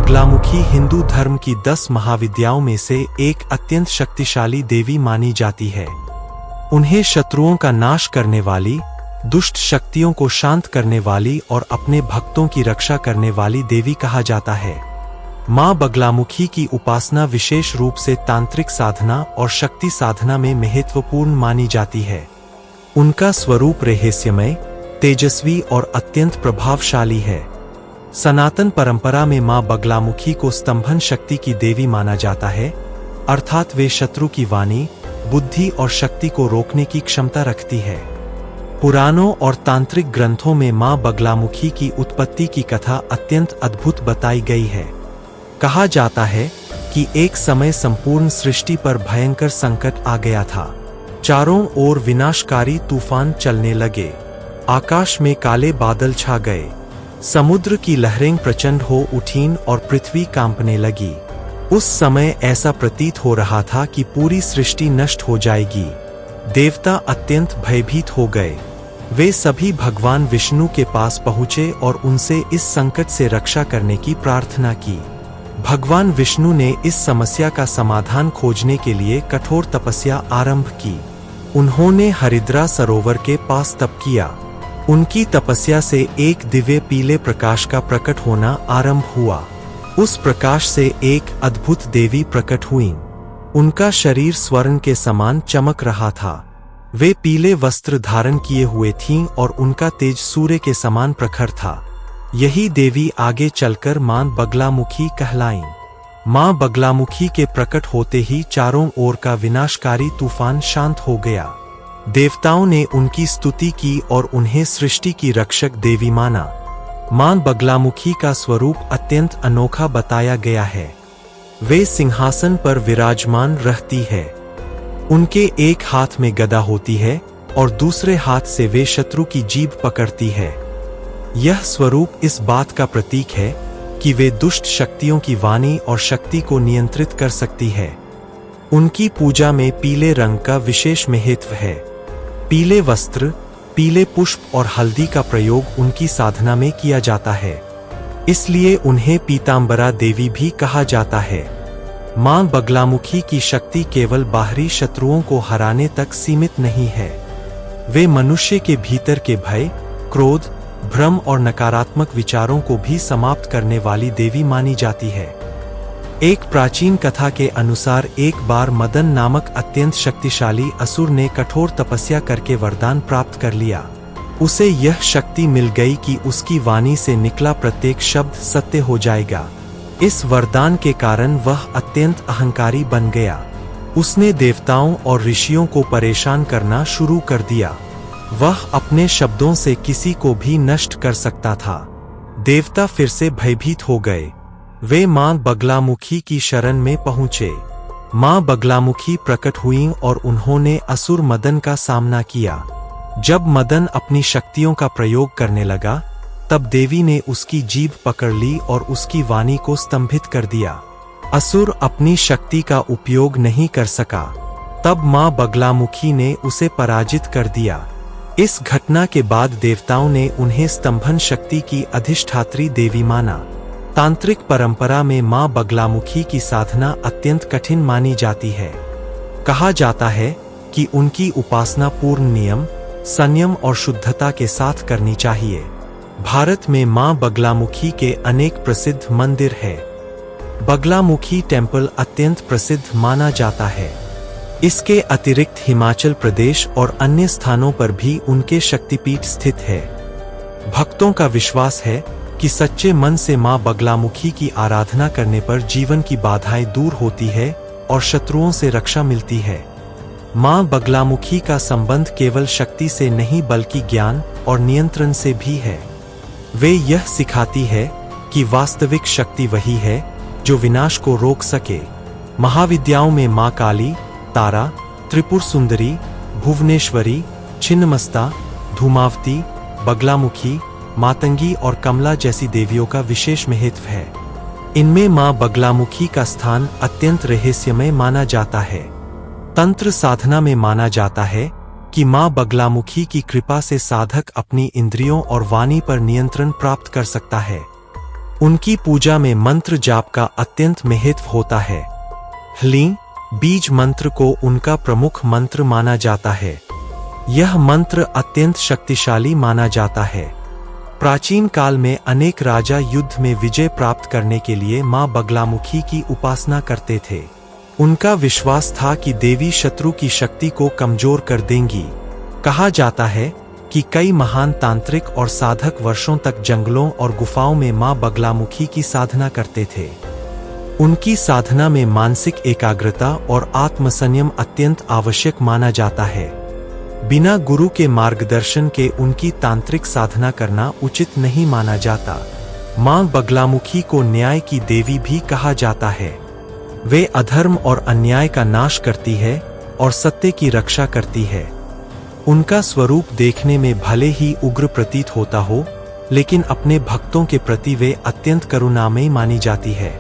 बगलामुखी हिंदू धर्म की 10 महाविद्याओं में से एक अत्यंत शक्तिशाली देवी मानी जाती है। उन्हें शत्रुओं का नाश करने वाली, दुष्ट शक्तियों को शांत करने वाली और अपने भक्तों की रक्षा करने वाली देवी कहा जाता है। मां बगलामुखी की उपासना विशेष रूप से तांत्रिक साधना और शक्ति साधना में महत्वपूर्ण मानी जाती है। उनका स्वरूप रहस्यमय, तेजस्वी और अत्यंत प्रभावशाली है। सनातन परंपरा में मां बगलामुखी को स्तंभन शक्ति की देवी माना जाता है, अर्थात वे शत्रु की वाणी, बुद्धि और शक्ति को रोकने की क्षमता रखती है। पुराणों और तांत्रिक ग्रंथों में मां बगलामुखी की उत्पत्ति की कथा अत्यंत अद्भुत बताई गई है। कहा जाता है कि एक समय संपूर्ण सृष्टि पर भयंकर संकट आ गया था। चारों ओर विनाशकारी तूफान चलने लगे, आकाश में काले बादल छा गए, समुद्र की लहरें प्रचंड हो उठीं और पृथ्वी कांपने लगी। उस समय ऐसा प्रतीत हो रहा था कि पूरी सृष्टि नष्ट हो जाएगी। देवता अत्यंत भयभीत हो गए। वे सभी भगवान विष्णु के पास पहुंचे और उनसे इस संकट से रक्षा करने की प्रार्थना की। भगवान विष्णु ने इस समस्या का समाधान खोजने के लिए कठोर तपस्या आरंभ की। उन्होंने हरिद्रा सरोवर के पास तप किया। उनकी तपस्या से एक दिव्य पीले प्रकाश का प्रकट होना आरंभ हुआ। उस प्रकाश से एक अद्भुत देवी प्रकट हुईं। उनका शरीर स्वर्ण के समान चमक रहा था। वे पीले वस्त्र धारण किए हुए थीं और उनका तेज सूर्य के समान प्रखर था। यही देवी आगे चलकर मां बगलामुखी कहलाईं। मां बगलामुखी के प्रकट होते ही चारों ओर का विनाशकारी तूफान शांत हो गया। देवताओं ने उनकी स्तुति की और उन्हें सृष्टि की रक्षक देवी माना। मां बगलामुखी का स्वरूप अत्यंत अनोखा बताया गया है। वे सिंहासन पर विराजमान रहती है। उनके एक हाथ में गदा होती है और दूसरे हाथ से वे शत्रु की जीभ पकड़ती है। यह स्वरूप इस बात का प्रतीक है कि वे दुष्ट शक्तियों की वाणी और शक्ति को नियंत्रित कर सकती है। उनकी पूजा में पीले रंग का विशेष महत्व है। पीले वस्त्र, पीले पुष्प और हल्दी का प्रयोग उनकी साधना में किया जाता है, इसलिए उन्हें पीतांबरा देवी भी कहा जाता है। मां बगलामुखी की शक्ति केवल बाहरी शत्रुओं को हराने तक सीमित नहीं है। वे मनुष्य के भीतर के भय, क्रोध, भ्रम और नकारात्मक विचारों को भी समाप्त करने वाली देवी मानी जाती है। एक प्राचीन कथा के अनुसार एक बार मदन नामक अत्यंत शक्तिशाली असुर ने कठोर तपस्या करके वरदान प्राप्त कर लिया। उसे यह शक्ति मिल गई कि उसकी वाणी से निकला प्रत्येक शब्द सत्य हो जाएगा। इस वरदान के कारण वह अत्यंत अहंकारी बन गया। उसने देवताओं और ऋषियों को परेशान करना शुरू कर दिया। वह अपने शब्दों से किसी को भी नष्ट कर सकता था। देवता फिर से भयभीत हो गए। वे मां बगलामुखी की शरण में पहुंचे। मां बगलामुखी प्रकट हुईं और उन्होंने असुर मदन का सामना किया। जब मदन अपनी शक्तियों का प्रयोग करने लगा, तब देवी ने उसकी जीभ पकड़ ली और उसकी वाणी को स्तंभित कर दिया। असुर अपनी शक्ति का उपयोग नहीं कर सका। तब मां बगलामुखी ने उसे पराजित कर दिया। इस घटना के बाद देवताओं ने उन्हें स्तंभन शक्ति की अधिष्ठात्री देवी माना। तांत्रिक परंपरा में मां बगलामुखी की साधना अत्यंत कठिन मानी जाती है। कहा जाता है कि उनकी उपासना पूर्ण नियम, संयम और शुद्धता के साथ करनी चाहिए। भारत में मां बगलामुखी के अनेक प्रसिद्ध मंदिर हैं। बगलामुखी टेम्पल अत्यंत प्रसिद्ध माना जाता है। इसके अतिरिक्त हिमाचल प्रदेश और अन्य स्थानों पर भी उनके शक्तिपीठ स्थित है। भक्तों का विश्वास है कि सच्चे मन से मां बगलामुखी की आराधना करने पर जीवन की बाधाएं दूर होती है और शत्रुओं से रक्षा मिलती है। मां बगलामुखी का संबंध केवल शक्ति से नहीं बल्कि ज्ञान और नियंत्रण से भी है। वे यह सिखाती है कि वास्तविक शक्ति वही है जो विनाश को रोक सके। महाविद्याओं में मां काली, तारा, त्रिपुर सुंदरी, भुवनेश्वरी, छिन्नमस्ता, धूमावती, बगलामुखी, मातंगी और कमला जैसी देवियों का विशेष महत्व है। इनमें मां बगलामुखी का स्थान अत्यंत रहस्यमय माना जाता है। तंत्र साधना में माना जाता है कि मां बगलामुखी की कृपा से साधक अपनी इंद्रियों और वाणी पर नियंत्रण प्राप्त कर सकता है। उनकी पूजा में मंत्र जाप का अत्यंत महत्व होता है। ह्लीं बीज मंत्र को उनका प्रमुख मंत्र माना जाता है। यह मंत्र अत्यंत शक्तिशाली माना जाता है। प्राचीन काल में अनेक राजा युद्ध में विजय प्राप्त करने के लिए मां बगलामुखी की उपासना करते थे। उनका विश्वास था कि देवी शत्रु की शक्ति को कमजोर कर देंगी। कहा जाता है कि कई महान तांत्रिक और साधक वर्षों तक जंगलों और गुफाओं में मां बगलामुखी की साधना करते थे। उनकी साधना में मानसिक एकाग्रता और आत्मसंयम अत्यंत आवश्यक माना जाता है। बिना गुरु के मार्गदर्शन के उनकी तांत्रिक साधना करना उचित नहीं माना जाता। मां बगलामुखी को न्याय की देवी भी कहा जाता है। वे अधर्म और अन्याय का नाश करती है और सत्य की रक्षा करती है। उनका स्वरूप देखने में भले ही उग्र प्रतीत होता हो, लेकिन अपने भक्तों के प्रति वे अत्यंत करुणामयी मानी जाती है।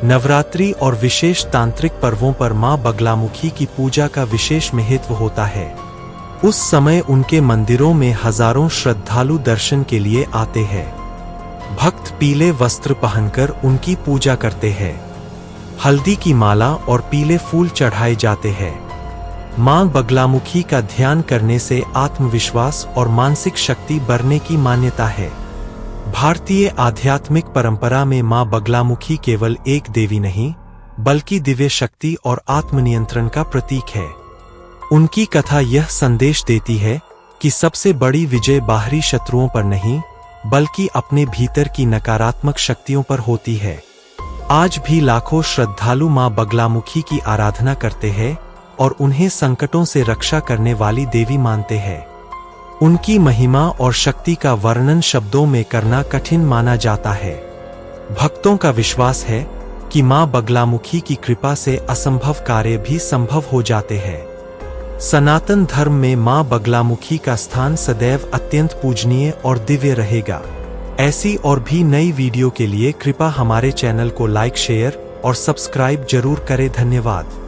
नवरात्रि और विशेष तांत्रिक पर्वों पर मां बगलामुखी की पूजा का विशेष महत्व होता है। उस समय उनके मंदिरों में हजारों श्रद्धालु दर्शन के लिए आते हैं। भक्त पीले वस्त्र पहनकर उनकी पूजा करते हैं। हल्दी की माला और पीले फूल चढ़ाए जाते हैं। मां बगलामुखी का ध्यान करने से आत्मविश्वास और मानसिक शक्ति बढ़ने की मान्यता है। भारतीय आध्यात्मिक परंपरा में मां बगलामुखी केवल एक देवी नहीं, बल्कि दिव्य शक्ति और आत्मनियंत्रण का प्रतीक है। उनकी कथा यह संदेश देती है कि सबसे बड़ी विजय बाहरी शत्रुओं पर नहीं, बल्कि अपने भीतर की नकारात्मक शक्तियों पर होती है। आज भी लाखों श्रद्धालु मां बगलामुखी की आराधना करते हैं और उन्हें संकटों से रक्षा करने वाली देवी मानते हैं। उनकी महिमा और शक्ति का वर्णन शब्दों में करना कठिन माना जाता है। भक्तों का विश्वास है कि मां बगलामुखी की कृपा से असंभव कार्य भी संभव हो जाते हैं। सनातन धर्म में मां बगलामुखी का स्थान सदैव अत्यंत पूजनीय और दिव्य रहेगा। ऐसी और भी नई वीडियो के लिए कृपया हमारे चैनल को लाइक, शेयर और सब्सक्राइब जरूर करें। धन्यवाद।